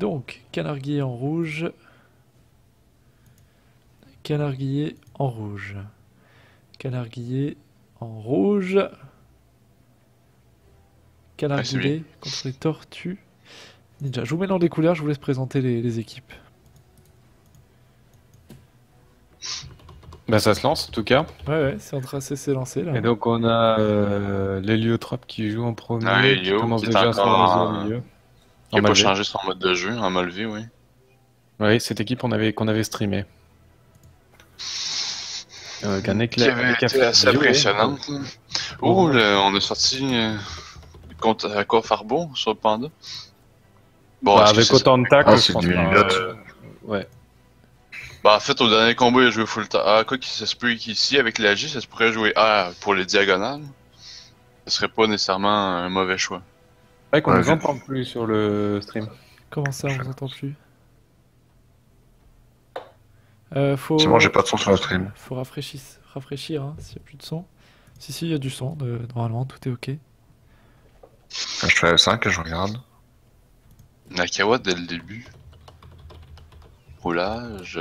Donc, canarguier en rouge. Canarguier en rouge. Canarguier en rouge. Ah, c'est bien. Canarguier contre les tortues. Ninja. Je vous mets dans les couleurs, je vous laisse présenter les équipes. Bah ça se lance en tout cas. Ouais, c'est en train de s'est lancé là. Et donc on a l'héliotrope qui joue en Ah, premier, qui Elio, commence qui est déjà à s'organiser au encore. milieu. Qui En a pas Malvé. changé son mode de jeu, en Malvé, oui. Oui, cette équipe qu'on avait streamé. Avec un Qui éclair avait avec un été assez bio, impressionnante. Là. Oh, on a sorti contre à quoi Farbo sur le Panda. Bon, Bah, est-ce que avec c'est ça? autant de tacles, Ah, je c'est pense du pas. Elliott. Ouais. Bah, en fait, au dernier combat, il a joué full time. Ah, quoi qu'il ça se peut qu'ici, avec l'AG, ça se pourrait jouer A pour les diagonales. Ce serait pas nécessairement un mauvais choix. C'est vrai qu'on Ouais, nous je- entend plus sur le stream. Comment ça, on vous entend plus? Faut... C'est bon, j'ai pas de son sur le stream. Faut rafraîchir hein, s'il n'y a plus de son. Si, il y a du son, normalement, tout est ok. Je fais F5 et je regarde. Nakawa dès le début. Roulage.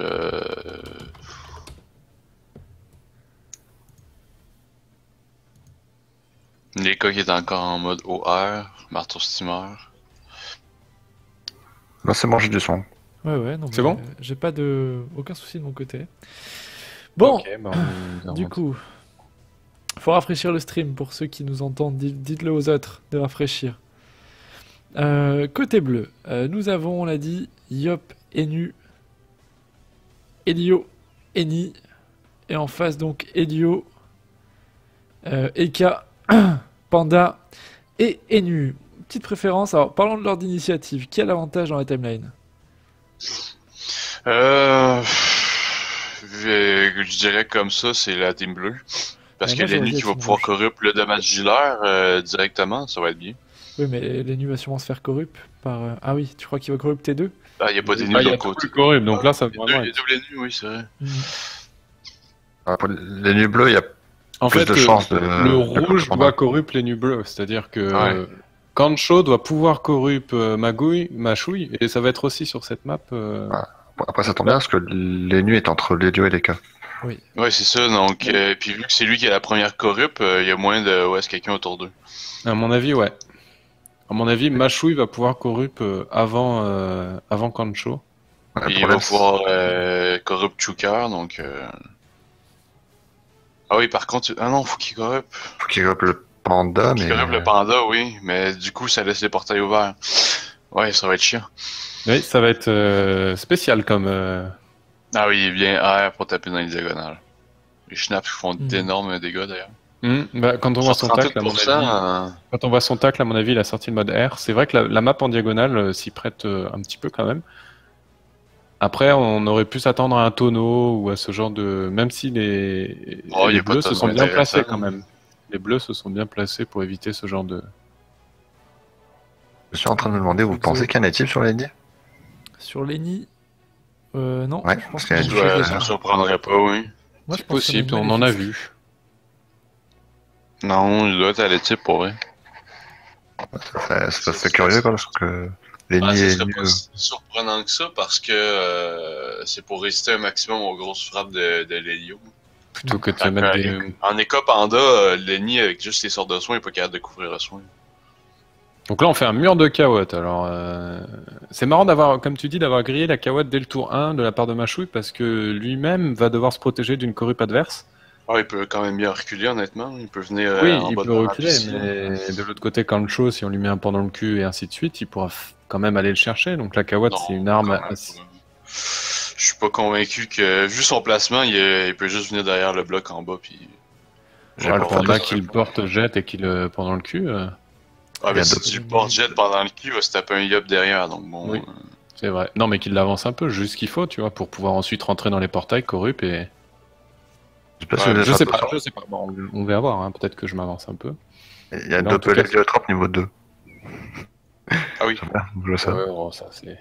Leka qui est encore en mode OR. Marteau Steamer. Là, c'est bon, j'ai du son. Ouais, non, C'est mais, bon j'ai pas de... aucun souci de mon côté. Bon, Ok, bah, on du coup, faut rafraîchir le stream pour ceux qui nous entendent. Dites-le aux autres de rafraîchir. Côté bleu, nous avons, on l'a dit, Yop, Enu, Elio, Eni, et en face donc Elio, Eka, Panda et Enu. Petite préférence, alors parlons de l'ordre d'initiative. Qui a l'avantage dans la timeline? Je dirais comme ça, c'est la team bleue. Parce que Moi, j'aurais l'ennemi dit la qui va team pouvoir rouge. corrupt le dommage gilaire directement, ça va être bien. Oui, mais l'Enu va sûrement se faire corrupt par... Ah oui, tu crois qu'il va corrupt T2? Ah, il n'y a pas d'ennemi Ah, de il y a l'autre tout côté. le corrib, donc là ça va Il y a vraiment il y a être... double ennemi, oui, c'est vrai. Pour les nuits bleues, il y a En plus fait, de chances de... le rouge doit corrupt les nus bleus, c'est-à-dire que Ouais. Kancho doit pouvoir corrupt Machouille, et ça va être aussi sur cette map. Après, ça tombe bien parce que les nuits est entre les dieux et les cas. Oui. Ouais, c'est ça. Donc, puis vu que c'est lui qui a la première corrupt, il y a moins de ouais, c'est quelqu'un autour d'eux. À mon avis, ouais. À mon avis, Machouille va pouvoir corrupt avant Kancho. Ouais, Et le il va problème, pouvoir corrupt Chooker, donc. Ah oui, par contre, ah non, faut qu'il corrupt. faut qu'il y ait le panda, Qu'il mais... corrupt le panda, oui, mais du coup, ça laisse les portails ouverts. Ouais, ça va être chiant. Oui, ça va être spécial comme. Ah oui, il est bien R pour taper dans les diagonales. Les schnaps font d'énormes dégâts d'ailleurs. Bah, quand on voit son tacle, à mon 38%, avis. Quand on voit son tacle, à mon avis, il a sorti le mode R. C'est vrai que la map en diagonale s'y prête un petit peu quand même. Après, on aurait pu s'attendre à un tonneau ou à ce genre de. Même si Oh, y les a pas bleus de se tonneau sont bien intéressant. placés quand même. Les bleus se sont bien placés pour éviter ce genre de. Je suis en train de me demander, vous pensez qu'il y a un natif sur les nuits? Sur l'Eni, non, Ouais, je pense parce qu'on a qu'il des y a choses Ça déjà. me surprendrait pas, oui. Moi, je C'est pense qu'on a possible, une on en a maléfique. vu. Non, il doit être à l'équipe pour vrai. Ça fait curieux quoi, parce que les Ah, nuits ça et serait nuits... pas si surprenant que ça parce que c'est pour résister un maximum aux grosses frappes de l'Helio. Plutôt que de se mettre des. En éco panda, Lenny avec juste les sortes de soins, il est pas capable de couvrir le soin. Donc là, on fait un mur de Kawot. Alors, c'est marrant d'avoir, comme tu dis, d'avoir grillé la Kawot dès le tour 1 de la part de Machouille parce que lui-même va devoir se protéger d'une corrup adverse. Ah, il peut quand même bien reculer, honnêtement. Il peut venir Oui, en il bas peut de la map reculer, ici. mais de l'autre côté, Kancho, si on lui met un pan dans le cul et ainsi de suite, il pourra quand même aller le chercher. Donc la Kawot, Non, c'est une arme quand même assez... pas. Je suis pas convaincu que, vu son placement, il peut juste venir derrière le bloc en bas. Puis... Ouais, le pas panda fait qui le porte jet et qui le prend dans le cul. Ah, Il y mais a si deux- tu le portes jet pendant le cul, il va se taper un yop derrière. Donc bon. Oui. C'est vrai. Non, mais qu'il l'avance un peu, juste ce qu'il faut, tu vois, pour pouvoir ensuite rentrer dans les portails corrup et... Je sais pas si Ouais, vous avez Je sais fait pas, attention. je sais pas. Bon, on va voir, hein. Peut-être que je m'avance un peu. Il y a Mais en tout double cas, héliotrope niveau 2. Ah oui. J'aime bien jouer ça. Ouais, oh, ça c'est...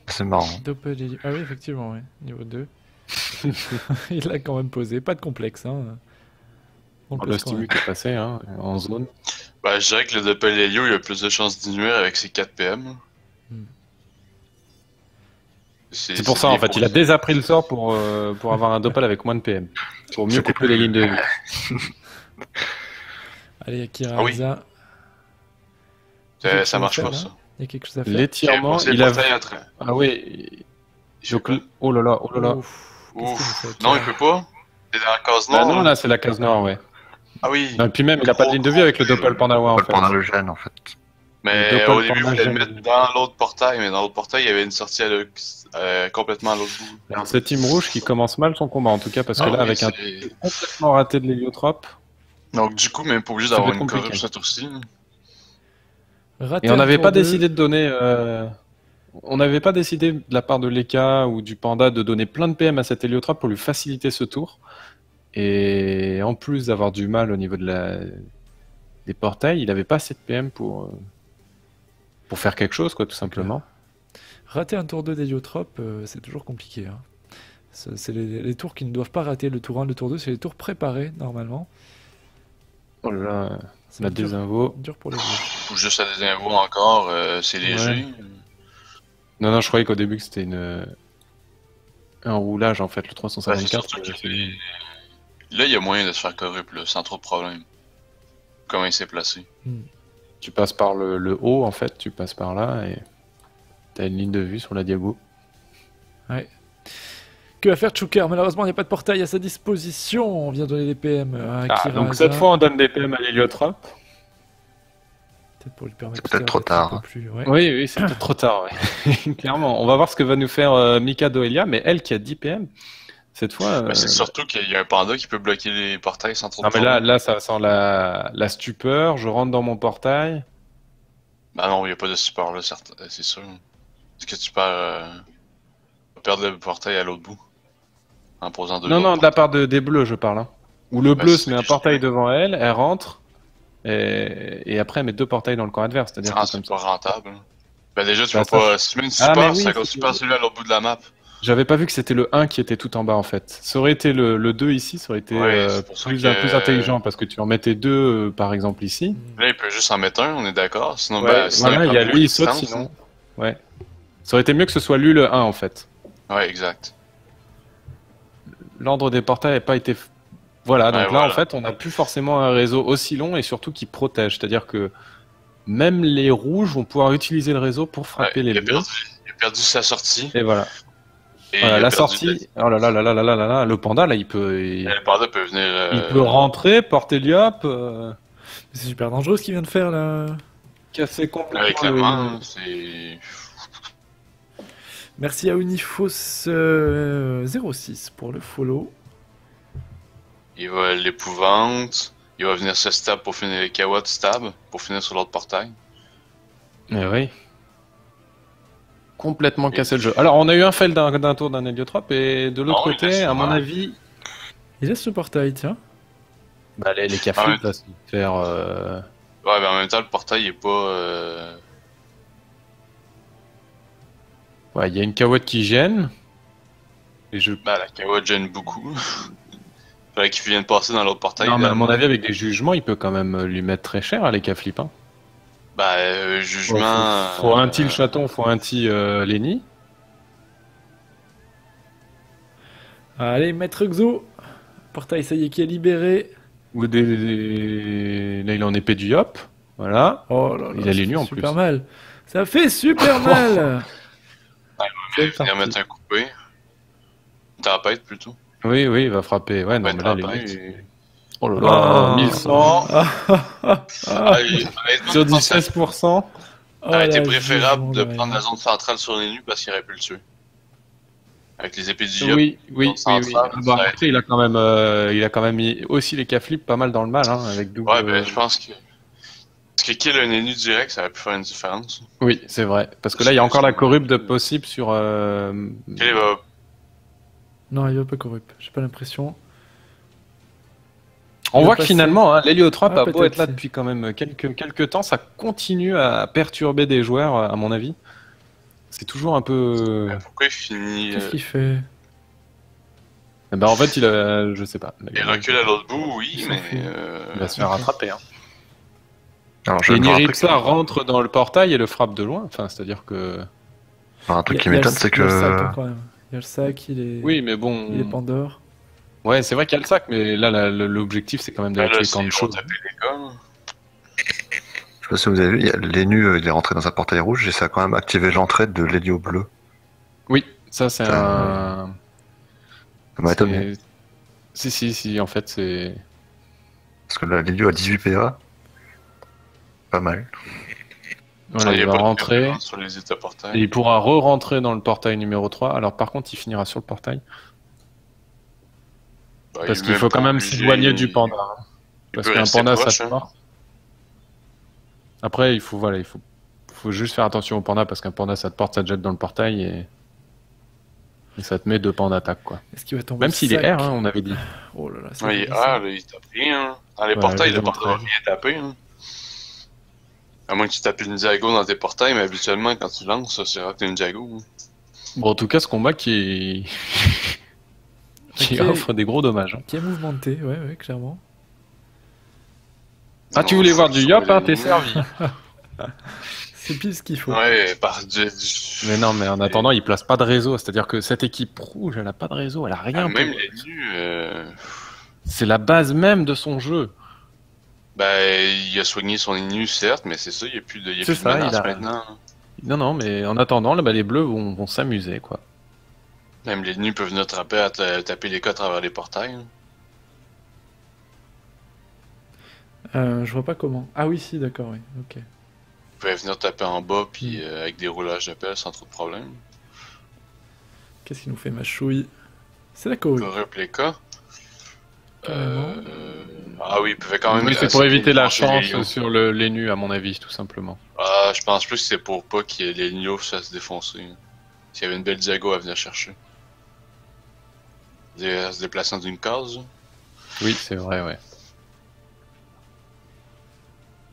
C'est marrant. Doppel... Ah oui, effectivement, oui. Niveau 2. Il l'a quand même posé. Pas de complexe, hein. On Le pose quand stimu même. qui est passé, hein, en zone. Bah, je dirais que le Doppel Helio, il a plus de chances d'inuire avec ses 4 PM. C'est pour ça, en fait. Il a désappris le sort pour avoir un Dopal avec moins de PM. Pour mieux couper les lignes de vue. Allez, Akira Ah oui. Aza. Ça marche pas, là. ça. Il y a quelque chose à faire. L'étirement, C'est il a... portail à train. Ah oui. Je sais pas. Oh là là, oh là là. Ouf. Qu'est-ce que vous Ouf. faites, Non, là il peut pas. C'est dans la case Ah nord. non, là, c'est la case nord, ouais. Ah oui. Et puis même, il a pas de ligne de vue avec le Dopal Pandawa, en Pas fait. pendant le gène, en fait. Mais Le au Dopal début, il Panda voulait le gêne. mettre dans l'autre portail, mais dans l'autre portail, il y avait une sortie complètement à l'autre bout. Alors, c'est Team Rouge qui commence mal son combat, en tout cas, parce que Ah là, oui, avec un c'est- complètement raté de l'héliotrope. Donc, du coup, même pas obligé Ça d'avoir va être une compliqué. corruption aussi. Raté Et on un n'avait tour pas deux. décidé de donner. On n'avait pas décidé de la part de l'Eka ou du Panda de donner plein de PM à cet héliotrope pour lui faciliter ce tour. Et en plus d'avoir du mal au niveau des portails, il n'avait pas assez de PM pour faire quelque chose, quoi, tout simplement. Rater un tour 2 d'héliotrope, c'est toujours compliqué. Hein. C'est les tours qui ne doivent pas rater le tour 1, le tour 2, c'est les tours préparés normalement. Oh là là, Ça la va être dur, désinvo. dur pour les joueurs. Ou juste à des infos encore, c'est léger. Non, je croyais qu'au début que c'était un roulage, en fait, le Ouais, c'est 354. surtout que là, il y a moyen de se faire corrupt, là, sans trop de problème. Comment il s'est placé. Tu passes par le haut, en fait, tu passes par là et t'as une ligne de vue sur la diago. Que va faire Chuker? Malheureusement, il n'y a pas de portail à sa disposition. On vient donner des PM à Akira donc Aza. cette fois, on donne des PM à l'héliotrope. Peut-être pour lui permettre C'est peut-être de trop faire un tard. petit peu plus, ouais. Oui, c'est peut-être trop tard, ouais. Clairement. On va voir ce que va nous faire Mika Doelia, mais elle qui a 10 PM, cette fois... Mais c'est surtout qu'il y a un panda qui peut bloquer les portails sans trop Non, de mais problème. là, ça sent la stupeur. Je rentre dans mon portail. Bah non, il n'y a pas de support là, c'est sûr. Est-ce que tu perds perdre le portail à l'autre bout en posant deux Non, autres de la part des bleus, je parle. Hein. Où le Bah, bleu c'est se met ce un que je portail dirais. devant elle, elle rentre, et après elle met deux portails dans le camp adverse. C'est-à-dire Ah, que c'est comme pas ça. rentable. Ben déjà, tu Bah, vas pas. Si tu mets une Ah, support, mais oui, ça cause c'est- super celui à l'autre bout de la map. J'avais pas vu que c'était le 1 qui était tout en bas en fait. Ça aurait été le 2 ici, ça aurait été Ouais, c'est pour ça plus, que- plus intelligent parce que tu en mettais deux par exemple ici. Là, il peut juste en mettre un, on est d'accord. Sinon, Ouais, ben, sinon, voilà, il y a prend lui, il beaucoup de saute distance, sinon. Ouais. Ça aurait été mieux que ce soit lui le 1 en fait. hein. Ouais, exact. L'ordre des portails n'a pas été. Voilà, donc Ouais, là voilà. en fait on n'a plus forcément un réseau aussi long et surtout qui protège. C'est-à-dire que même les rouges vont pouvoir utiliser le réseau pour frapper Ouais, les il, a bleus. il a perdu sa sortie. Et voilà. Et Voilà, il a la perdu sortie. Oh là là là là là là là là, le panda là il peut. Le panda peut venir. Il peut rentrer, porter Liop, C'est super dangereux ce qu'il vient de faire là. casser complètement. Avec la main, c'est. Merci à Unifos 06 pour le follow. Il va l'épouvante. Il va venir se stab pour finir les Kawad stab pour finir sur l'autre portail. Mais oui. Complètement cassé le jeu. Alors on a eu un fail d'un tour d'un héliotrope et de l'autre Non, il côté, laisse à mon mal. avis, Il laisse le portail, tiens. bah, les Ah cafés ouais. va se faire. Ouais, mais en même temps, le portail est pas. Ouais, il y a une Kawad qui gêne. Et je. Bah, la Kawad gêne beaucoup. Fallait qu'il vienne passer dans l'autre portail. Non, mais à là. mon avis, avec des jugements, il peut quand même lui mettre très cher à les flip. Hein. Bah, jugement. Faut un petit le chaton, faut un petit Lenny. Allez, Maître Xo. Portail, ça y est, qui est libéré. Ou là, il est en épée du Yop. Voilà. Oh là là, Il a ça les fait nues en super plus. mal. Ça fait super mal. Il va venir mettre un coupé. Une tempête plutôt. Oui, il va frapper. Ouais, non, Ouais, mais là, tempête. les Oh là là, Oh. 1100. Ah, honnêtement, Sur du ça 16%. aurait été Oh, préférable de jugement, prendre ouais. la zone centrale sur les nus parce qu'il aurait pu le tuer. Avec les épées du Yop. Oui. centrale, Ah bah, ça a après, il a quand même mis aussi les K-flip pas mal dans le mal, hein, avec double. Ouais, ben, je pense que. Parce que kill un ennemi direct, ça aurait pu faire une différence. Oui, c'est vrai. Parce que là, il y a encore la corrupte de possible sur. Kill va. Non, il va pas corrupt. J'ai pas l'impression. On Il voit va que passer. finalement, hein, l'héliotrope Ah, a beau peut-être, être là si. depuis quand même quelques temps, ça continue à perturber des joueurs, à mon avis. C'est toujours un peu. Pourquoi il finit. Qu'est-ce qu'il fait? Eh ben, en fait, il a. Je sais pas. Il recule à l'autre bout, oui, Il s'en mais. fout. Il va se faire rattraper. Hein. Alors, je Et me rappelle Niripsa rentre dans le portail et le frappe de loin. Enfin, c'est-à-dire que. Alors, un truc qui Il y a m'étonne, le- c'est il y a le sac, que hein, quand même. Il y a le sac, Oui, mais bon. il est Pandore. Ouais, c'est vrai qu'il y a le sac, mais là, l'objectif, c'est quand même Là, d'aller tuer c'est tant de ils vont choses. taper les gars. Là. je sais pas si vous avez vu, Lénu, il est rentré dans un portail rouge et ça a quand même activé l'entrée de l'Hélio bleu. Oui, ça, c'est Ça- un. Ça m'a étonné. Si, en fait, c'est. Parce que là, l'Hélio a 18 PA. Pas mal. Voilà, Il y il a va pas de rentrer. préférence sur les états Et portails. il pourra re-rentrer dans le portail numéro 3. Alors, par contre, il finira sur le portail. Bah, Parce il est qu'il faut même quand pas même obligé, s'éloigner du panda. Hein. il Parce peut qu'un rester panda, proche, ça te hein. mord. Après, faut juste faire attention au panda parce qu'un panda, ça te porte, ça te jette dans le portail et ça te met 2 points d'attaque, quoi. Est-ce qu'il va tomber Même s'il est sac? R, hein, on avait dit. Oh là là, c'est Ouais, il joli, est ça. là, il tape rien. Hein. Dans les Ouais, portails, je le vais panda montrer. va rien taper. Hein. À moins que tu tapes une Diago dans tes portails, mais habituellement, quand tu lances, ça sera que t'as une Diago. Hein. Bon, en tout cas, ce combat qui Ok. offre des gros dommages. Hein. Qui est mouvementé, ouais, clairement. Ah, tu Non, voulais faut voir du sauver yop, hein, les t'es ennemis. servi. C'est pile ce qu'il faut. Ouais, Mais non, mais en attendant, il place pas de réseau. C'est-à-dire que cette équipe rouge, elle a pas de réseau, elle a rien. même pour- les nus, C'est la base même de son jeu. il a soigné son inu, certes, mais c'est ça, il n'y a plus de, il y a C'est plus de ça, menace il a- maintenant. Non, mais en attendant, là, bah, les bleus vont s'amuser, quoi. Même les nus peuvent venir taper les cas à travers les portails. Hein. Je vois pas comment. Ah oui, si, d'accord, oui. Ok. Ils peuvent venir taper en bas, puis avec des roulages de pelle sans trop de problème. Qu'est-ce qu'il nous fait, ma chouille? C'est la Corée. Corrupt les cas. Carrément. Ah oui, ils pouvaient quand même. Oui, c'est pour éviter la brancher les chance lios. sur les nus, à mon avis, tout simplement. Ah, je pense plus que c'est pour pas que les lios se fassent défoncer. Hein. S'il y avait une belle Diago à venir chercher. En se déplaçant d'une case. Oui, c'est vrai, ouais.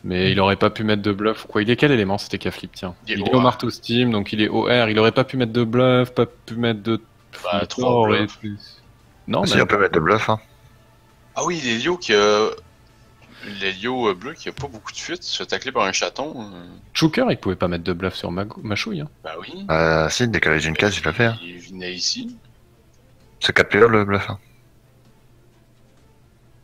Mais il aurait pas pu mettre de bluff. Quoi, il est quel élément, c'était Caflip, tiens. Il est Il est OR. au marteau Steam, donc il est OR. Il aurait pas pu mettre de bluff, pas pu mettre de. Bah, Le 3 tort aurait bluffs. plus. Non, Si, mais on peut mettre de bluff. Hein. Ah oui, l'Hélio qui a. L'Hélio bleu qui a pas beaucoup de fuite, se fait tacler par un chaton. Chooker, il pouvait pas mettre de bluff sur ma chouille. Hein. Bah oui. Si, décalé d'une case, il l'a fait. Hein. Il venait ici. C'est 4 PA le bluff. Hein.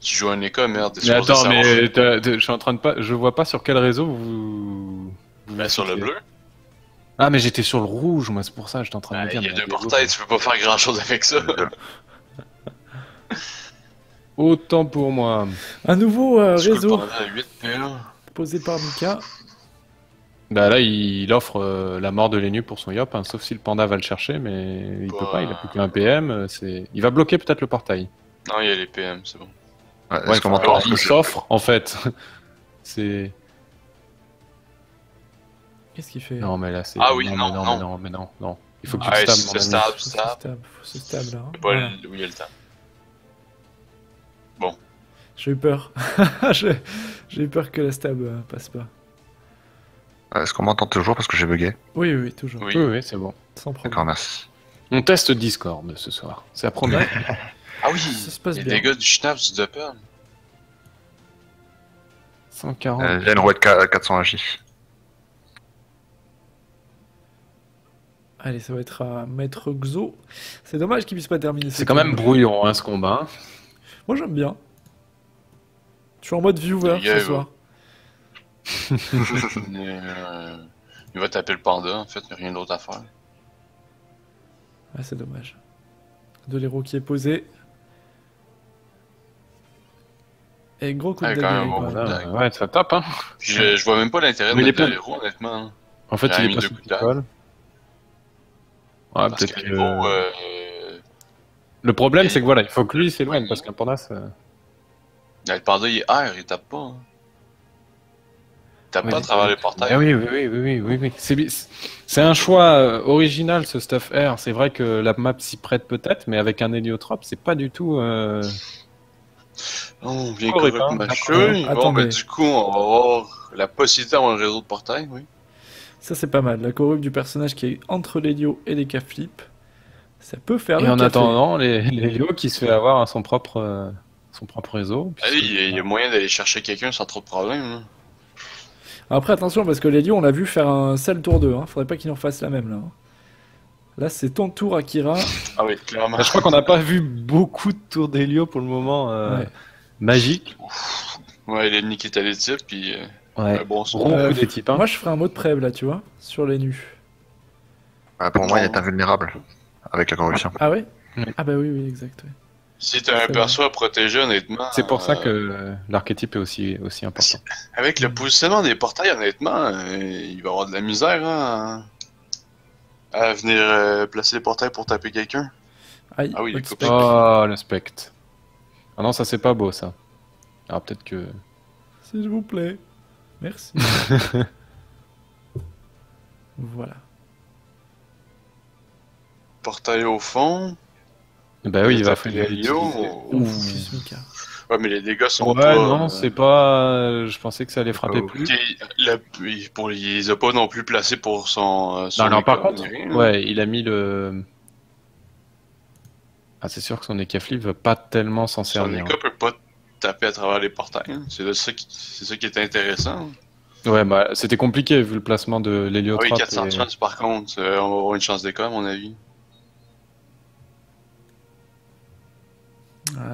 Tu joues un école, merde. t'es Mais supposé attends, savoir. je suis en train de pas. Je vois pas sur quel réseau vous. Ben, sur le fixez. bleu. Ah, mais j'étais sur le rouge, moi, c'est pour ça, j'étais en train de me dire. Il y a mais deux les portails, autres- tu peux pas faire grand chose avec ça. Autant pour moi. Un nouveau Du coup, le réseau panda a 8 PA. posé par Mika. Bah là, il offre la mort de Lénu pour son Yop, hein, sauf si le panda va le chercher, mais il peut pas, il a plus qu'un PM. Il va bloquer peut-être le portail. Non, il y a les PM, c'est bon. Ouais, Ouais, Est-ce qu'on enfin, m'entend il s'offre, en fait. C'est. Qu'est-ce qu'il fait? Non, mais là, c'est. Ah oui, mais non, non, non. mais non. Il faut que tu Ah, te ouais, stabs, mon c'est ami. stab, Faut se stab. stab, faut se stab là. hein. C'est pas Voilà. où il y a le temps. J'ai eu peur. J'ai eu peur que la stab passe pas. Est-ce qu'on m'entend toujours parce que j'ai bugué? Oui, toujours. Oui. Oui, c'est bon. Sans D'accord, problème. merci. On teste Discord ce soir. C'est la première. Ah oui, Ça se passe les bien. dégâts du schnaps du Doppel. 140. Il y a une rouette 400 AJ. Allez, ça va être à Maître Xo. C'est dommage qu'il puisse pas terminer. C'est quand même brouillon, hein, ce combat. Moi, j'aime bien. Je suis en mode viewer Yeah, ce soir. Il va taper le panda, en fait, il n'y a rien d'autre à faire. Ah, c'est dommage. De l'héros qui est posé. Et gros coup de Ah, quand dagger. même, quand bon, même. là. Ouais, ça tape, hein. Je vois même pas l'intérêt de Mais il est mettre de pas- l'héros, honnêtement. En fait, Il a il est mis pas deux sous coups de dague. contrôle. Ouais, Parce peut-être que que... l'héros, Le problème, c'est que voilà, il faut que lui s'éloigne, parce qu'un panda, ça... le panda, il est air, il tape pas. Hein. Il tape pas à travers les portails. Ah oui. C'est un choix original, ce stuff air. C'est vrai que la map s'y prête peut-être, mais avec un héliotrope, c'est pas du tout... Oh, bien Correct, correct, hein, ma d'accord. chouille. Bon, Attendez. ben, du coup, on va avoir la possibilité d'avoir un réseau de portails, oui. Ça, c'est pas mal. La corrupte du personnage qui est entre l'Helio et les K-Flip. Ça peut faire Et le en café. attendant, l'hélio qui se fait avoir à son propre réseau. Allez, il y a moyen d'aller chercher quelqu'un sans trop de problèmes. Hein. Après, attention, parce que l'Helio, on l'a vu faire un sale tour 2. Hein. Faudrait pas qu'il en fasse la même, là. hein. Là, c'est ton tour, Akira. Ah oui, clairement. Je crois qu'on n'a pas vu beaucoup de tours d'Helio pour le moment. Ouais. Magique. Ouais, l'ennemi qui est allé type, puis Ouais. un bon son. Gros coup des types. Hein. Moi, je ferai un mot de prêve, là, tu vois, sur les nus. Pour moi, il est invulnérable avec la corruption. Ah ouais? Oui. Ah bah oui, exact. Ouais. Si t'as un C'est perso à protéger, honnêtement. C'est pour ça que l'archétype est aussi important. Avec le positionnement des portails, honnêtement, il va y avoir de la misère hein, à venir placer les portails pour taper quelqu'un. Aïe, Ah oui, hot il spec. Oh, le spectre. Ah non, ça c'est pas beau ça. Alors peut-être que. S'il vous plaît. Merci. Voilà. Portail au fond. Bah oui, il va taper falloir les l'utiliser. lios. Ouf, plus Mika. Ouais, mais les dégâts sont Ouais, pas. non, c'est pas. Je pensais que ça allait frapper Oh. plus. Il les a pas non plus placés pour son. Non, non, par école, contre, ni rien. ouais, il a mis le. Ah, c'est sûr que son Ekaflip va pas tellement s'en Son servir. école peut pas taper à travers les portails. Hein. C'est ça qui est intéressant. Ouais, bah c'était compliqué vu le placement de Ah oui, l'héliotrope. 400 et- chances par contre, on va avoir une chance d'école à mon avis.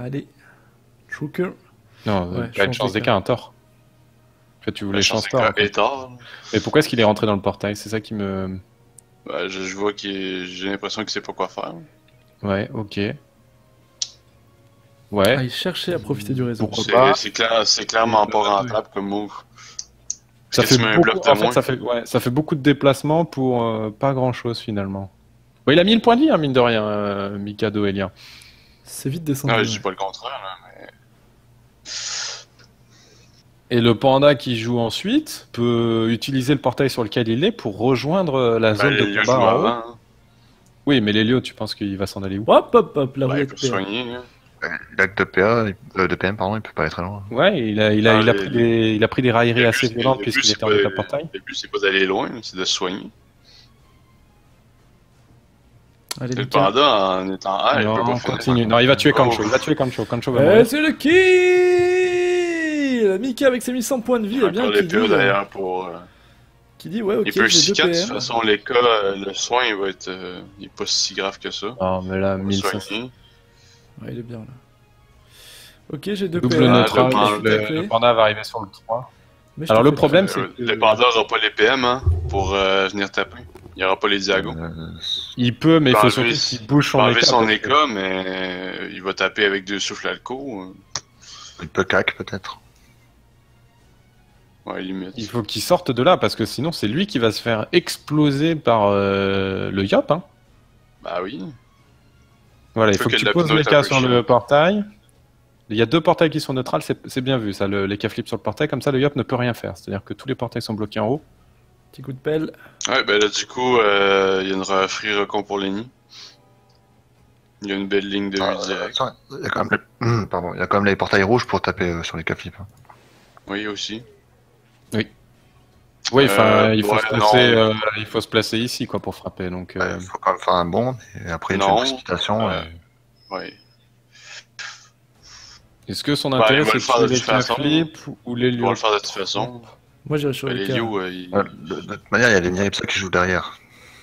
Allez. Joker. Non, Ouais, pas une chance chance d'écart. d'écart, un tort. En fait, tu voulais chance tort. en fait. est tard. Mais pourquoi est-ce qu'il est rentré dans le portail? C'est ça qui me. Bah, je vois j'ai l'impression qu'il sait pas quoi faire. Ouais, ok. Ouais. Ah, il cherchait à profiter du réseau. Pourquoi pas. C'est clairement pas rentable comme move. Ça Parce que fait tu mets un beaucoup, bloc de en fait, moins. ça fait beaucoup de déplacements pour pas grand chose finalement. Bon, il a mis le point de vie, hein, mine de rien, Mikado Elia. C'est vite descendu. Non, je ouais. dis pas le contraire. Là, mais... Et le panda qui joue ensuite peut utiliser le portail sur lequel il est pour rejoindre la zone les de lieux combat jouent en haut. avant. Hein. Oui, mais l'Hélio, tu penses qu'il va s'en aller où? Hop, hop, hop, la Bah, il roulette peut PA. soigner. Hein. Il a que de PA, de PM, pardon, il peut pas aller très loin. Ouais, il a les- pris des railleries assez Le violentes but, puisqu'il c'est était en pas- état portail. Le but, c'est pas d'aller loin, c'est de se soigner. Allez, Le Mika. panda, en étant A, il peut Non, pas on finir. continue. Non, il va tuer Oh. Kancho. Il va tuer Kancho. Kancho va Eh, mourir. c'est le kill Mika avec ses 1100 points de vie, Il y a eh bien, encore les PA derrière pour... qui dit ouais, ok, il peut j'ai 2 6 de toute PM. façon, les cas, le soin, il va être... il est pas si grave que ça. Non, mais là, Il va 1500. soigner. Ouais, il est bien là. Ok, j'ai 2 Double PM. neutral. le- ok, je suis taclé. Le panda va arriver sur le 3. Mais je Alors, te le fais problème, pas. c'est que Le panda aura pas les PM hein, pour venir taper. Il y aura pas les diagos. il peut, mais il faut Bah, surtout lui, qu'il bouge Il son va enlever état. son parce que- éclat, mais il va taper avec 2 souffles alco. Il peut cac, peut-être. Ouais, limite. Il faut qu'il sorte de là parce que sinon, c'est lui qui va se faire exploser par le Yop. Hein. Bah oui. Voilà, il Faut faut que que tu la poses pneu les est un cas peu sur chiant. le portail. Il y a 2 portails qui sont neutrales, c'est bien vu ça, les cas flip sur le portail, comme ça le Yop ne peut rien faire. C'est-à-dire que tous les portails sont bloqués en haut. Petit coup de pelle. Ouais, ben là, du coup, il y a une free recon pour Lenny. Il y a une belle ligne de vue direct. Attends, il y a quand même pardon, il y a quand même les portails rouges pour taper sur les capflips. Oui, aussi. Oui, enfin, il faut ouais, se placer, il faut se placer ici quoi pour frapper. Donc, Il faut quand même faire un bond, et après il fait une Non. précipitation. Ouais. est-ce que son Bah, intérêt il va c'est le faire de de toute tuer les façon. flip ou les Il va lieux le faire de toute façon. Moi, j'irai sur Ben, le les cas. lieux, De toute manière, il y a les Nyapsa qui jouent derrière.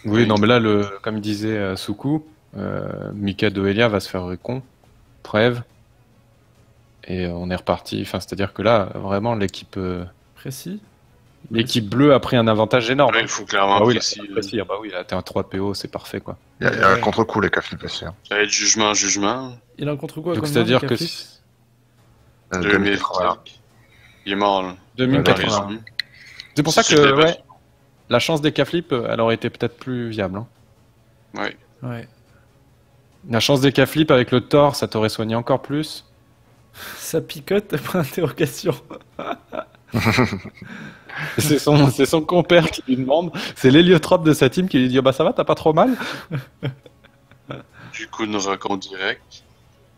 Oui, non, mais là, comme disait Suku, Mikado Elia va se faire recon, Prève, et on est reparti. Enfin, c'est-à-dire que là, vraiment, l'équipe Précis. bleue a pris un avantage énorme. il faut clairement Ah oui, là, précis. c'est précis. Ah bah oui, là, t'es un 3 PO, c'est parfait, quoi. Il y a un contre-coup, les capflips aussi. Hein. Ça va être jugement. Il en contre quoi Donc, comme c'est-à-dire Mika que Flip si- 2080. Il est mort, là. 2080. Ouais, C'est pour ça C'est que, très ouais, la chance des K-flip, elle aurait été peut-être plus viable. Hein. Ouais. Ouais. La chance des K-flip avec le Thor, ça t'aurait soigné encore plus. Ça picote, point d'interrogation. C'est son compère qui lui demande, c'est l'héliotrope de sa team qui lui dit, oh bah ça va, t'as pas trop mal? Du coup, une recon direct.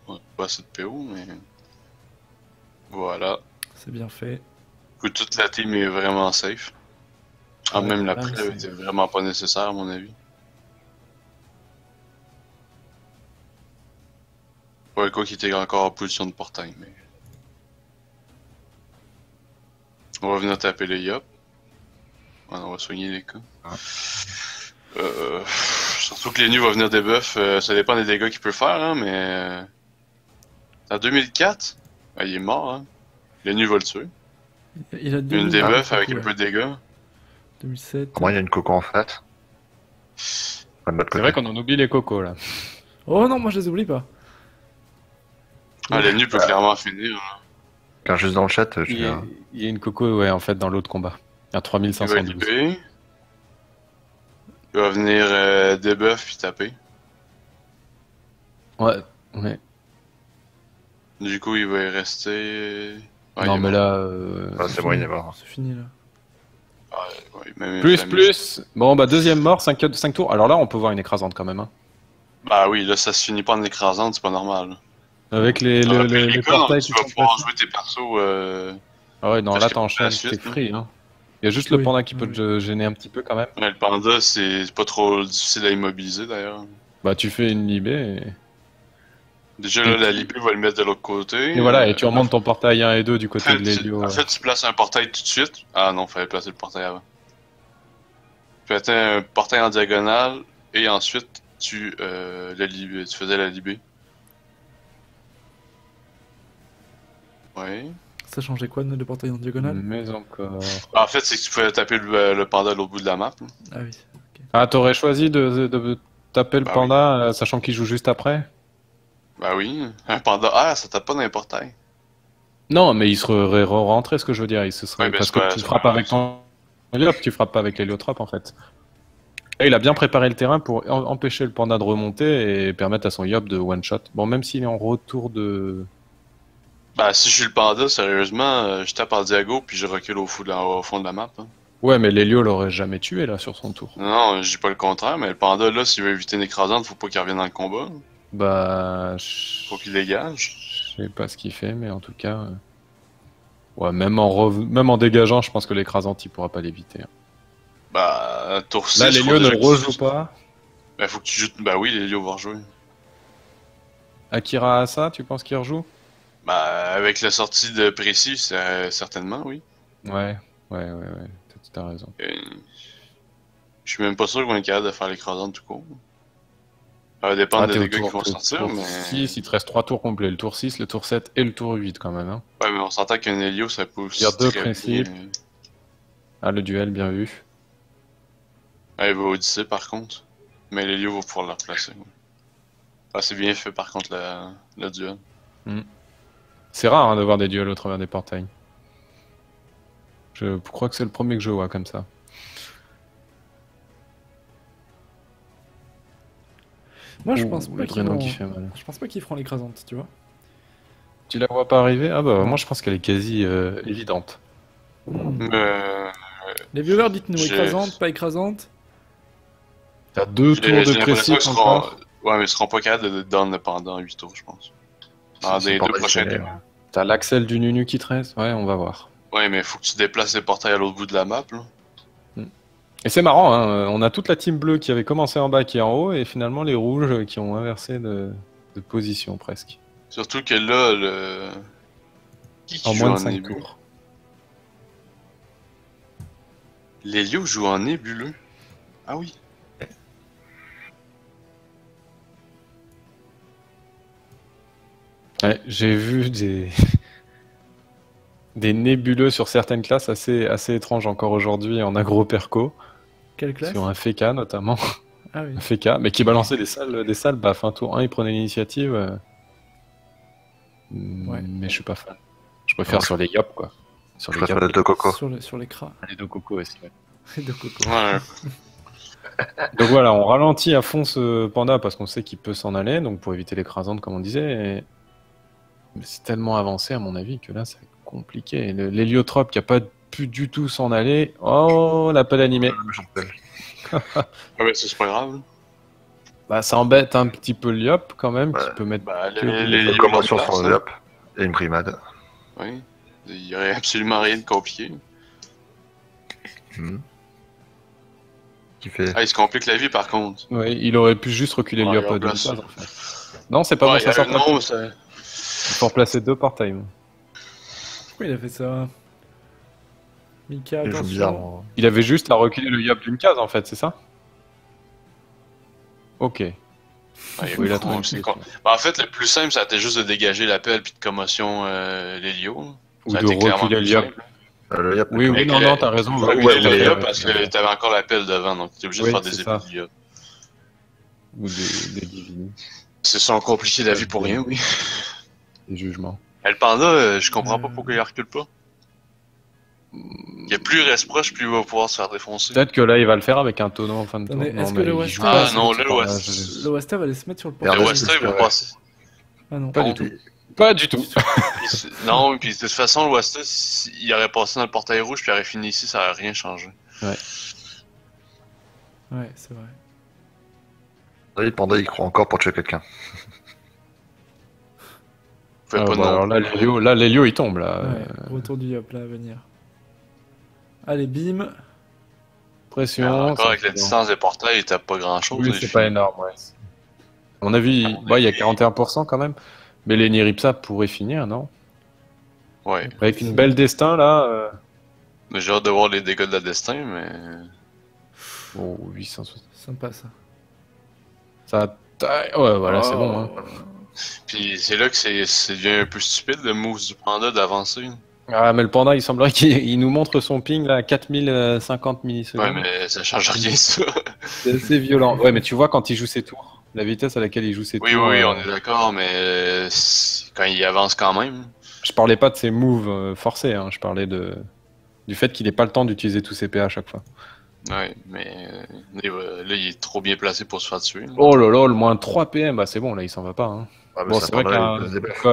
Ouais, pas assez de PO, mais. Voilà. C'est bien fait. Du coup, toute la team est vraiment safe. Ah, Ouais, même la là, preuve c'est- était vraiment pas nécessaire, à mon avis. Ouais, quoi qu'il était encore en position de portail, mais. On va venir taper les Yop. Ouais, on va soigner les cas. Ah. Je suis Faut que les nus va venir debuff, ça dépend des dégâts qu'il peut faire, hein, mais... En 2004, il est mort, hein. Les nus va le tuer. Il a Une debuff avec un peu de dégâts. 2007. Moi, il y a une coco en fait. Pas de l'autre C'est côté. vrai qu'on en oublie les cocos là. Oh non, moi je les oublie pas. Ah, les nus peut clairement finir. Hein. Car juste dans le chat, je Il y a, il y a une coco, ouais, en fait, dans l'autre combat. Il y a Il va 3512. libérer. Il va venir debuff puis taper. Ouais, ouais. Du coup, il va y rester... Ouais, Non, il est mais mort. là. c'est bon, il est mort. C'est fini là. Ouais, même Plus, la plus. Bon, bah, deuxième mort, 5 tours. Alors là, on peut voir une écrasante quand même. Hein. Bah oui, là, ça se finit pas en écrasante, c'est pas normal. Avec les Les portails tu qui vas sont pouvoir placés. jouer tes persos. Ah ouais, non, parce là, que t'enchaînes, la suite, t'es hein. free. Hein. Il y a juste Oui, le panda qui peut oui. te gêner un petit peu quand même. Ouais, le panda, c'est pas trop difficile à immobiliser d'ailleurs. Bah, tu fais une libé Déjà, là, la Libé va le mettre de l'autre côté. et voilà, et tu remontes ton portail 1 et 2 du En côté fait, de l'Hélio. en fait, tu places un portail tout de suite. Ah non, fallait placer le portail avant. Tu mettais un portail en diagonale et ensuite tu faisais la Libé. Ouais. Ça changeait quoi de portail en diagonale? Mais encore. En fait, c'est que tu pouvais taper le panda à l'autre bout de la map. Là. Ah oui. Ah, t'aurais choisi de taper le Bah panda, sachant qu'il joue juste après? Bah oui, un panda. Ah, ça tape pas dans les portails. Non, mais il serait rentré, ce que je veux dire. Il se serait... Ouais, ben, Parce c'est pas- que tu c'est frappes pas avec ton Heliop, tu frappes pas avec l'héliotrope en fait. Et il a bien préparé le terrain pour empêcher le panda de remonter et permettre à son Yop de one-shot. Bon, même s'il est en retour de... Bah, si je suis le panda, sérieusement, je tape en diago puis je recule au fond de la map. Hein. Ouais, mais l'Hélio l'aurait jamais tué là sur son tour. Non, je dis pas le contraire, mais le panda, là, s'il veut éviter une écrasante, faut pas qu'il revienne dans le combat. Bah... Faut qu'il dégage. Je sais pas ce qu'il fait, mais en tout cas... Ouais, même en dégageant, je pense que l'écrasante, il pourra pas l'éviter. Hein. Bah, tour 6, Là, faut l'Hélio ne déjà le que tu- rejoue pas. Bah, faut que tu joues... Bah oui, l'Hélio va rejouer. Akira Asa, tu penses qu'il rejoue? Bah, avec la sortie de Précis, certainement, oui. Ouais. T'as raison. Et... Je suis même pas sûr qu'on est capable de faire l'écrasante tout court. Ça va dépendre des t'es au dégâts qui vont tour sortir, mais... 6, il te reste 3 tours complets. Le tour 6, le tour 7 et le tour 8 quand même. Hein. Ouais, mais on s'entend qu'un Hélio, ça peut aussi Il y a deux très principes. bien- Ah, le duel, bien vu. Ouais, il va Odyssée, par contre. Mais l'Hélio va pouvoir le replacer. Ouais. Ah, c'est bien fait, par contre, le duel. C'est rare hein, de voir des duels au travers des portails. Je crois que c'est le premier que je vois comme ça. Moi je Ouh, pense pas le qu'ils Draenor vont... qui fait mal. Je pense pas qu'ils feront l'écrasante, tu vois. Tu la vois pas arriver? Ah bah moi je pense qu'elle est quasi évidente. Les viewers, dites-nous, J'ai- écrasante, pas écrasante? T'as 2 tours J'ai de l'impression précis qu'ils seront... encore. Ouais, mais ils seront pas capables de down le pendant 8 tours, je pense. Dans C'est les pas deux prochains traditionnel. tours. T'as l'Axel du Nunu qui te reste? Ouais, on va voir. Ouais, mais faut que tu déplaces les portails à l'autre bout de la map, là. Et c'est marrant, hein, on a toute la team bleue qui avait commencé en bas qui est en haut, et finalement les rouges qui ont inversé de position presque. Surtout que là, le... Qui En joue moins de 5 nébuleux? tours. L'Hélio joue en nébuleux. Ah oui. Ouais, j'ai vu des nébuleux sur certaines classes assez étranges encore aujourd'hui en agro-perco, Quelle classe? sur un Feka notamment, Ah oui. un Feka, mais qui balançait des salles baffes. Un tour 1, il prenait l'initiative. Ouais. Mais je suis pas fan. Je préfère Non, sur les Yop, quoi. Sur Je les préfère Yop. le deux coco. Sur l'écran. Les deux cocos aussi. Ouais. De coco. Ouais. Donc voilà, on ralentit à fond ce panda parce qu'on sait qu'il peut s'en aller, donc pour éviter l'écrasante comme on disait. Mais c'est tellement avancé à mon avis que là, c'est compliqué. L'héliotrope qui a pas pu du tout s'en aller. Oh, l'appel animé. Ah, mais c'est pas grave. là. Bah, ça embête un petit peu l'Iop quand même, qui Ouais. peut mettre. Bah, Que- les Commotion place, sur hein. le hop et une primade. Oui. Il y aurait absolument rien de compliqué. Hmm. Qui fait. Ah, il se complique la vie, par contre. Ouais, il aurait pu juste reculer Ouais, l'Iop il à deux replace. cases en fait. Non, c'est pas Ouais, bon, ça sort pas. non, ça... Il faut replacer 2 portails. Pourquoi il a fait ça? Mika, Il joue attention. bizarrement. Il avait juste à reculer le Yop d'une case en fait, c'est ça? Ok. Ouais, Oui, il a beaucoup, trouvé c'est une con. solution. Bah, en fait, le plus simple, ça a été juste de dégager l'appel puis de commotion l'Hélio. Ou Ça a de été clairement reculer plus Liop. simple. Le Yap, Oui, oui, Avec non, non, t'as raison. Faut Ouais, reculer ouais, le ouais, Yop ouais, parce ouais. que t'avais encore l'appel devant, donc t'es obligé Oui, de faire c'est des ça. épées de Yop. Ou des divines. C'est ça, on compliqué la vie pour rien, oui. Des jugements. Et le panda, je comprends pas pourquoi il recule pas. Et plus il reste proche, plus il va pouvoir se faire défoncer. Peut-être que là, il va le faire avec un tonneau en fin de tour. Attendez, Non, est-ce que mais le il West joue Ham- pas Ah si non, vite, le ce panda, West... Le West Ham va aller se mettre sur le Regardez, Le portail. West Ham, il va ouais. passer. Ah non. Pas Bon. du tout. Pas du tout. Non, puis de toute façon, le West Ham, il aurait passé dans le portail rouge, puis il aurait fini ici, ça aurait rien changé. Ouais, c'est vrai. Le Panda, il croit encore pour tuer quelqu'un. Vous pouvez Ah, pas bah, non alors plus. là, l'Hélio, il tombe là. Ouais, retour du Yop là à venir. Allez, bim. Pression. Encore ça avec la fait distance des portails, il tape pas grand chose. Oui, c'est pas énorme, ouais. À mon avis, il y a 41% quand même. Mais les Niripsa pourraient finir, non? Ouais. Avec une belle destin là. Mais j'ai hâte de voir les dégâts de la destin, mais. Oh, 860. Sympa ça. Ça. Ouais, voilà, c'est bon. Hein. Puis c'est là que c'est devient un peu stupide le move du panda d'avancer. Ah, mais le panda, il semblerait qu'il nous montre son ping là à 4050 millisecondes. Ouais, mais ça change rien, ça. C'est assez violent. Ouais, mais tu vois quand il joue ses tours, la vitesse à laquelle il joue ses Oui, tours. oui, on est d'accord, mais quand il avance quand même. Je parlais pas de ses moves forcés, hein. Je parlais du fait qu'il ait pas le temps d'utiliser tous ses PA à chaque fois. Ouais, mais là, il est trop bien placé pour se faire tuer. Là. Oh là là, le moins 3 PM, bah c'est bon, là il s'en va pas. Hein. Ah, mais Bon, ça, c'est vrai Panda, il qu'un se débuff.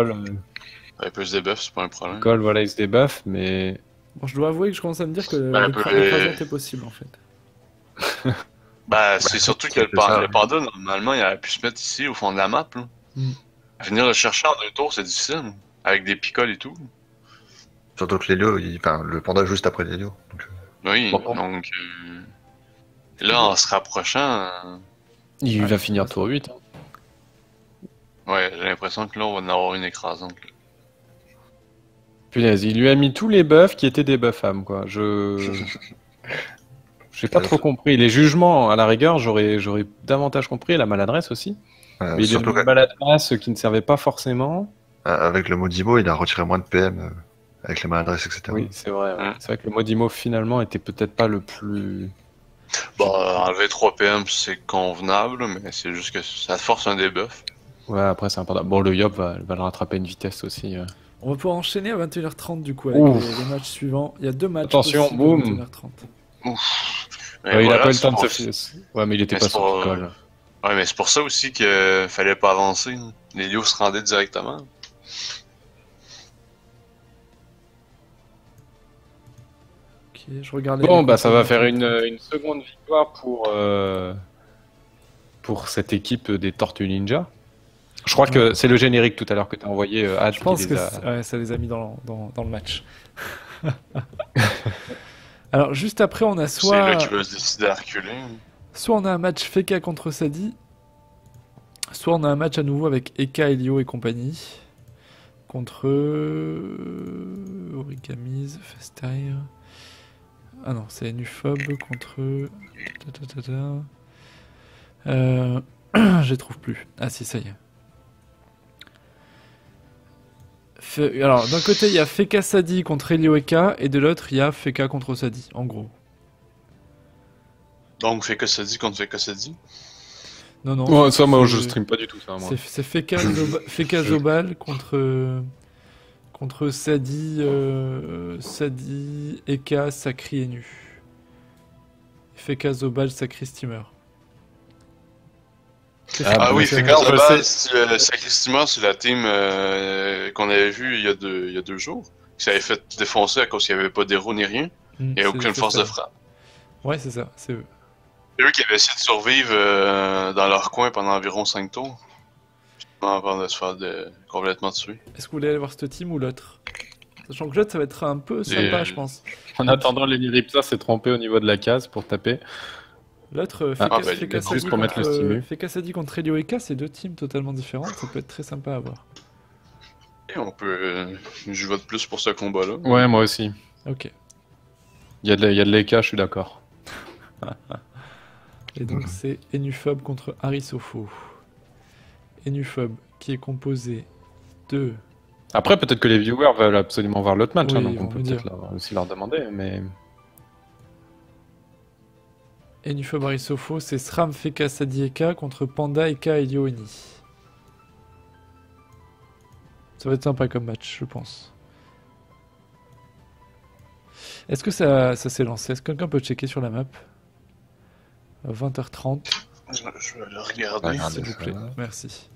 Il peut se débuff, c'est pas un problème. call, voilà, il se débuff, mais. Bon, je dois avouer que je commence à me dire que Ben, l'écrasante est possible en fait. Bah, c'est surtout que c'est ça. le panda, normalement, il aurait pu se mettre ici, au fond de la map. Là. Mm. Venir le chercher en 2 tours, c'est difficile. Avec des picoles et tout. Surtout que l'Hélio, enfin, le Panda juste après l'Hélio. Donc, Oui, Bon. donc. Là, en se rapprochant. Il va finir tour 8. Hein. Ouais, j'ai l'impression que là, on va en avoir une écrasante. Là. Punaise, il lui a mis tous les buffs qui étaient des buffables, quoi. J'ai pas trop compris. Les jugements, à la rigueur, j'aurais davantage compris. La maladresse aussi. Mais il y a surtout une maladresse qui ne servait pas forcément. qu'avec le Modimo, il a retiré moins de PM avec les maladresses, etc. Oui, c'est vrai. Ouais. Hein. C'est vrai que le Modimo, finalement, était peut-être pas le plus... Bah, enlever 3 PM, c'est convenable, mais c'est juste que ça force un debuff. Ouais, après, c'est important. Bon, le Yop va le rattraper à une vitesse aussi. On va pouvoir enchaîner à 21h30 du coup avec Ouf. les matchs suivants. Il y a 2 matchs Attention, possibles boum. à 21h30. Mais Ouais, il a voilà, pas eu le c'est temps de pour- se... Ouais, mais il était Mais pas c'est sur pour- picole. Ouais, mais c'est pour ça aussi que fallait pas avancer. Les lios se rendaient directement. Ok, je regarde Bon, les bah ça va comptes. faire une seconde victoire pour cette équipe des Tortues Ninja. Je crois que c'est le générique tout à l'heure que tu as envoyé, Ad, Je pense qui que les a... ouais, ça les a mis dans le match. Alors juste après on a C'est là soit qu'ils veulent se décider à reculer. on a un match Feka contre Sadi, soit on a un match à nouveau avec Eka, Elio et compagnie contre Origamiz, Festire. Ah non, c'est Nuphobe contre je les trouve plus. Ah si, ça y est. Alors, d'un côté, il y a Feka Sadi contre Elio Eka, et de l'autre, il y a Feka contre Sadi, en gros. Donc, fait que ça dit contre fait que ça dit. Non, non. Ouais, ça, moi, c'est- je stream pas du tout, ça, moi. C'est Feka Zobal contre Sadi, Sadi, Eka, Sakri et Nu. Feka Zobal, Sakri Steamer. Ah oui, fait que alors, je Zabal, sais. c'est Sacristima, c'est la team qu'on avait vue il y a 2 jours. Qui s'avait fait défoncer à cause qu'il n'y avait pas d'héros ni rien. Et aucune force de frappe. Ouais, c'est ça, c'est eux. C'est eux qui avaient essayé de survivre dans leur coin pendant environ 5 tours. Avant de se faire complètement tuer. Est-ce que vous voulez aller voir cette team ou l'autre? Sachant que l'autre, ça va être un peu sympa, je pense. En attendant, Lenny Ripsa s'est trompé au niveau de la case pour taper. L'autre, Ah, bah, Feka juste Sadi pour mettre le stimu. Feka Sadi contre Elio Eka, c'est 2 teams totalement différentes, ça peut être très sympa à voir. Et on peut. Je vote plus pour ce combat-là. Ouais, moi aussi. Ok. Il y a de l'EK, je suis d'accord. Et donc c'est Enuphobe contre Arisopho. Enuphobe qui est composé de... Après, peut-être que les viewers veulent absolument voir l'autre match, Oui, hein, donc ils on vont peut me peut-être dire. aussi leur demander, mais... Enuphobe Arisopho, c'est Sram Feka Sadieka contre Panda Eka Elioeni. Ça va être sympa comme match, je pense. Est-ce que ça s'est lancé? Est-ce que quelqu'un peut checker sur la map? À 20h30, Je vais le regarder. Regardez s'il vous ça. plaît. Merci.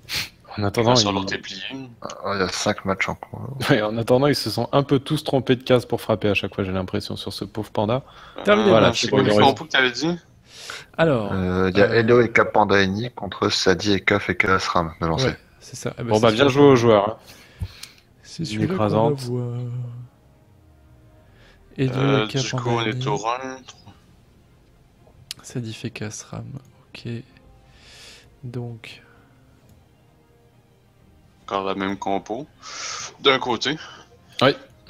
En attendant, Sur ils... l'autre plié. Il y a 5 matchs en cours. Ouais, en attendant, ils se sont un peu tous trompés de case pour frapper à chaque fois, j'ai l'impression, sur ce pauvre panda. Terminé, voilà, C'est c'est quoi bon, les il reste. compos que t'avais dit? Alors, Il y a Helio et Cap Panda Eni contre Sadi et Kaf et Kalasram de lancer. ouais, c'est ça. Eh ben, Bon, c'est bah, bien celui-là joué aux qu'on- joueurs. Hein. C'est Une celui-là qu'on va écrasante. voir. Elio Eka Du coup, on est Pandani. au run. Ça dit Feka Sram. Ok. Donc, Encore la même compo. D'un côté.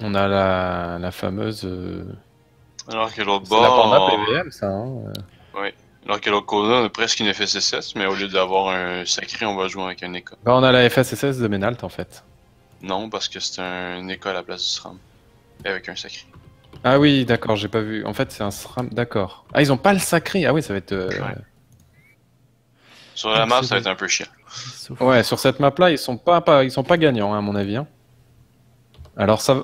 On a la fameuse... Alors que l'autre C'est la panda bord. PVM, ça, hein. Alors que l'autre côté, on a presque une FSSS, mais au lieu d'avoir un sacré, on va jouer avec un école. Bah, on a la FSSS de Menalt, en fait. Non, parce que c'est un école à la place du SRAM. Avec un sacré. Ah oui, d'accord, j'ai pas vu. En fait, c'est un SRAM, d'accord. Ah, ils ont pas le sacré. Ah oui, ça va être... Ouais. Sur la Donc, map, c'est ça va des- être un peu chiant. sauf- Ouais, sur cette map-là, ils sont pas gagnants, hein, à mon avis. Hein. Alors ça,